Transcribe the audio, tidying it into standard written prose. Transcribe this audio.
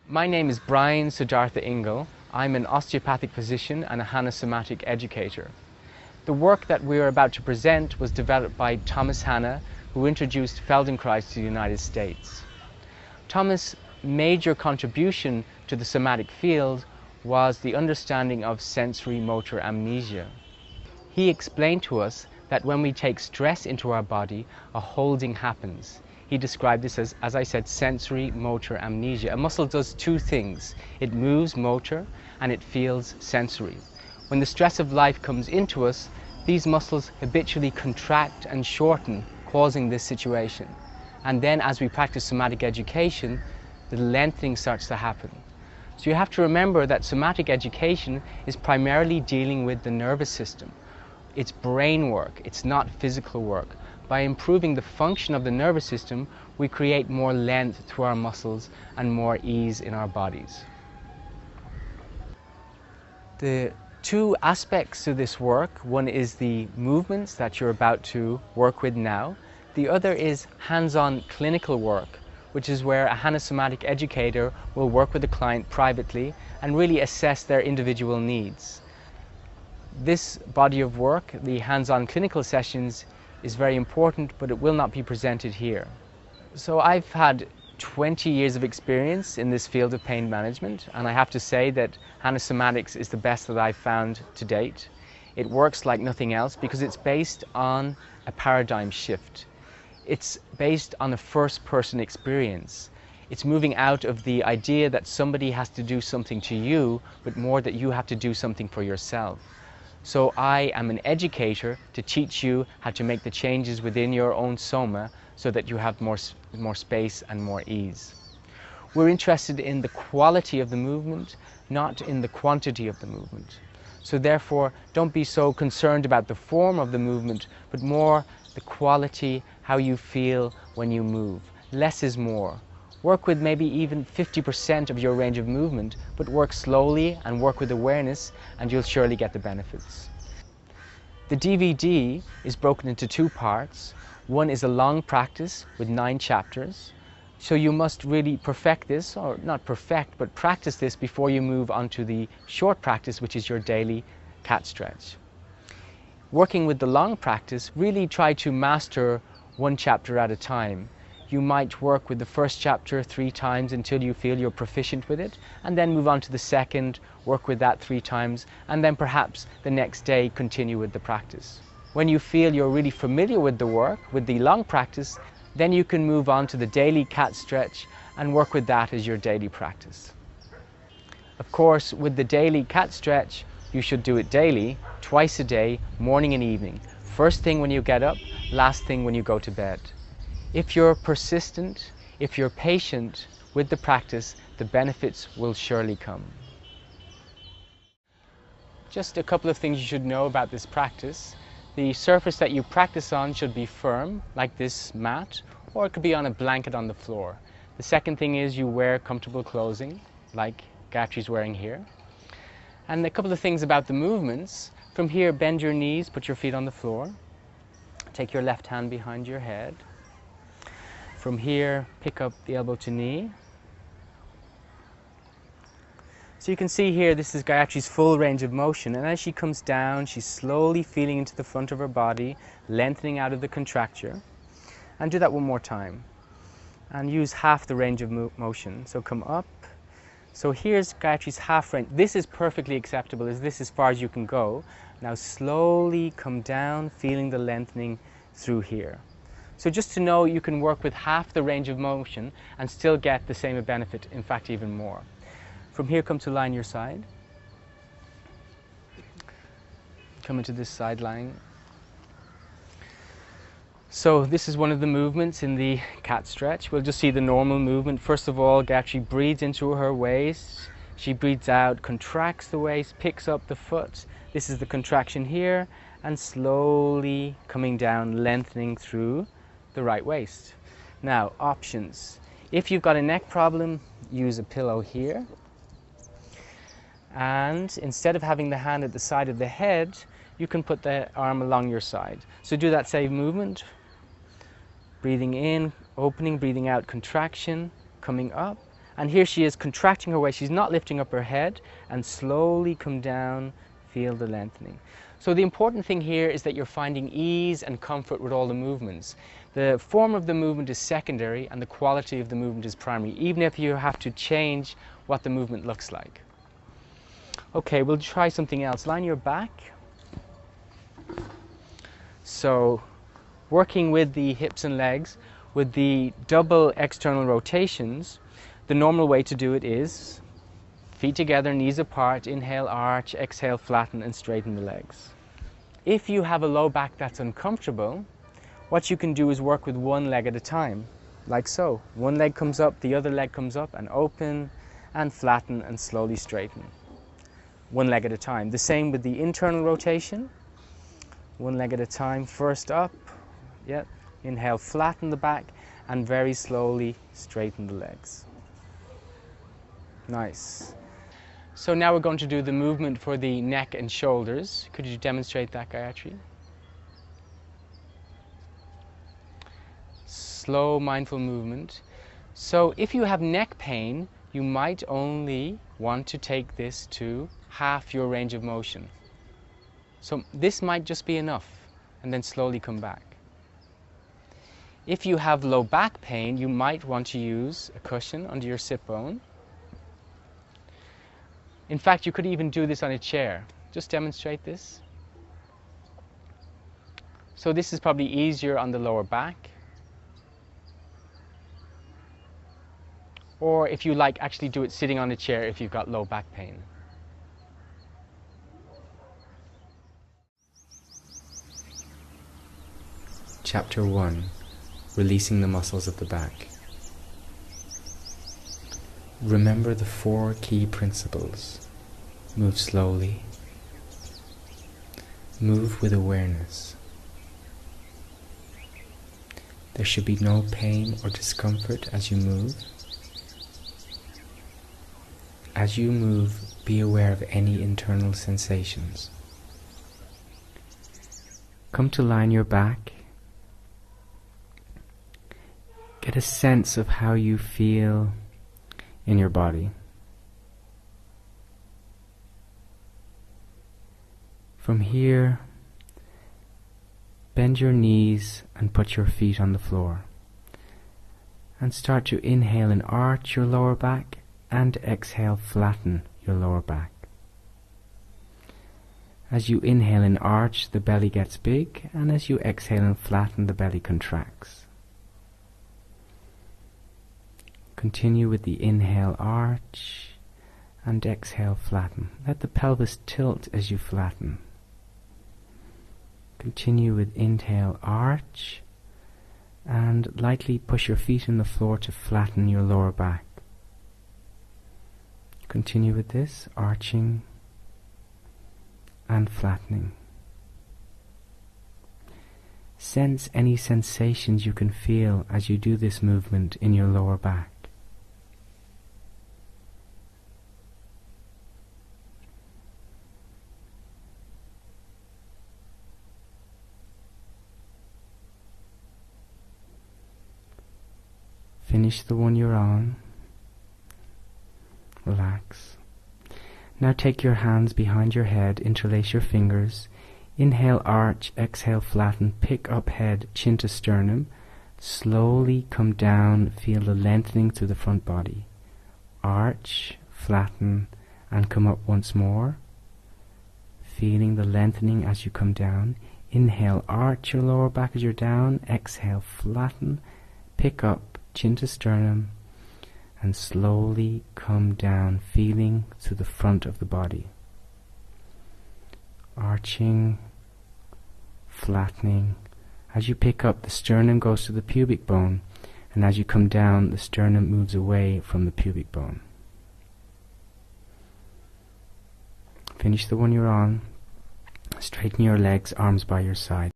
My name is Brian Siddhartha Ingle. I'm an osteopathic physician and a Hanna-somatic educator. The work that we are about to present was developed by Thomas Hanna, who introduced Feldenkrais to the United States. Thomas' major contribution to the somatic field was the understanding of sensory motor amnesia. He explained to us that when we take stress into our body, a holding happens. He described this as I said, sensory motor amnesia. A muscle does two things. It moves motor and it feels sensory. When the stress of life comes into us, these muscles habitually contract and shorten, causing this situation. And then as we practice somatic education, the lengthening starts to happen. So you have to remember that somatic education is primarily dealing with the nervous system. It's brain work, it's not physical work. By improving the function of the nervous system, we create more length to our muscles and more ease in our bodies. The two aspects to this work, one is the movements that you're about to work with now. The other is hands-on clinical work, which is where a Hanna-somatic educator will work with the client privately and really assess their individual needs. This body of work, the hands-on clinical sessions, is very important, but it will not be presented here. So I've had 20 years of experience in this field of pain management, and I have to say that Hanna-somatics is the best that I've found to date. It works like nothing else because it's based on a paradigm shift. It's based on a first-person experience. It's moving out of the idea that somebody has to do something to you, but more that you have to do something for yourself. So I am an educator to teach you how to make the changes within your own soma so that you have more space and more ease. We're interested in the quality of the movement, not in the quantity of the movement. So therefore, don't be so concerned about the form of the movement, but more the quality, how you feel when you move. Less is more. Work with maybe even 50% of your range of movement, but work slowly and work with awareness, and you'll surely get the benefits. The DVD is broken into two parts. One is a long practice with 9 chapters. So you must really perfect this, or not perfect, but practice this before you move on to the short practice, which is your daily cat stretch. Working with the long practice, really try to master one chapter at a time. You might work with the first chapter 3 times until you feel you're proficient with it, and then move on to the second, work with that 3 times, and then perhaps the next day continue with the practice. When you feel you're really familiar with the work, with the long practice, then you can move on to the daily cat stretch and work with that as your daily practice. Of course, with the daily cat stretch, you should do it daily, twice a day, morning and evening. First thing when you get up, last thing when you go to bed. If you're persistent, if you're patient with the practice, the benefits will surely come. Just a couple of things you should know about this practice. The surface that you practice on should be firm, like this mat, or it could be on a blanket on the floor. The second thing is you wear comfortable clothing, like Gayatri's wearing here. And a couple of things about the movements. From here, bend your knees, put your feet on the floor. Take your left hand behind your head. From here, pick up the elbow to knee. So you can see here, this is Gayatri's full range of motion, and as she comes down, she's slowly feeling into the front of her body, lengthening out of the contracture. And do that one more time. And use half the range of motion. So come up. So here's Gayatri's half range. This is perfectly acceptable, as this is as far as you can go. Now slowly come down, feeling the lengthening through here. So just to know, you can work with half the range of motion and still get the same benefit, in fact even more. From here, come to line your side. Come into this side line. So this is one of the movements in the cat stretch. We'll just see the normal movement. First of all, Gayatri breathes into her waist. She breathes out, contracts the waist, picks up the foot. This is the contraction here, and slowly coming down, lengthening through the right waist. Now, options. If you've got a neck problem, use a pillow here. And instead of having the hand at the side of the head, you can put the arm along your side. So do that same movement. Breathing in, opening, breathing out, contraction, coming up, And here she is contracting her waist. She's not lifting up her head, and slowly come down, feel the lengthening. So the important thing here is that you're finding ease and comfort with all the movements. The form of the movement is secondary and the quality of the movement is primary, even if you have to change what the movement looks like. Okay, we'll try something else. Line your back. So working with the hips and legs, with the double external rotations, the normal way to do it is feet together, knees apart, inhale, arch, exhale, flatten and straighten the legs. If you have a low back that's uncomfortable, what you can do is work with one leg at a time, like so. One leg comes up, the other leg comes up, and open and flatten and slowly straighten. One leg at a time. The same with the internal rotation. One leg at a time, first up, inhale, flatten the back, and very slowly straighten the legs. Nice. So now we're going to do the movement for the neck and shoulders. Could you demonstrate that, Gayatri? Slow, mindful movement. So if you have neck pain, you might only want to take this to half your range of motion. So this might just be enough, and then slowly come back. If you have low back pain, you might want to use a cushion under your sit bone. In fact, you could even do this on a chair. Just demonstrate this. So this is probably easier on the lower back. Or if you like, actually do it sitting on a chair if you've got low back pain. Chapter 1. Releasing the muscles of the back. Remember the 4 key principles. Move slowly. Move with awareness. There should be no pain or discomfort as you move. As you move, be aware of any internal sensations. Come to line your back. Get a sense of how you feel in your body. From here, bend your knees and put your feet on the floor. And start to inhale and arch your lower back, and exhale, flatten your lower back. As you inhale and arch, the belly gets big, and as you exhale and flatten, the belly contracts. Continue with the inhale, arch, and exhale, flatten. Let the pelvis tilt as you flatten. Continue with inhale, arch, and lightly push your feet in the floor to flatten your lower back. Continue with this, arching and flattening. Sense any sensations you can feel as you do this movement in your lower back. Finish the one you're on. Relax. Now take your hands behind your head, interlace your fingers. Inhale, arch, exhale, flatten, pick up head, chin to sternum. Slowly come down, feel the lengthening through the front body. Arch, flatten, and come up once more. Feeling the lengthening as you come down. Inhale, arch your lower back as you're down. Exhale, flatten, pick up, chin to sternum, and slowly come down, feeling through the front of the body. Arching, flattening. As you pick up, the sternum goes to the pubic bone, and as you come down, the sternum moves away from the pubic bone. Finish the one you're on. Straighten your legs, arms by your side.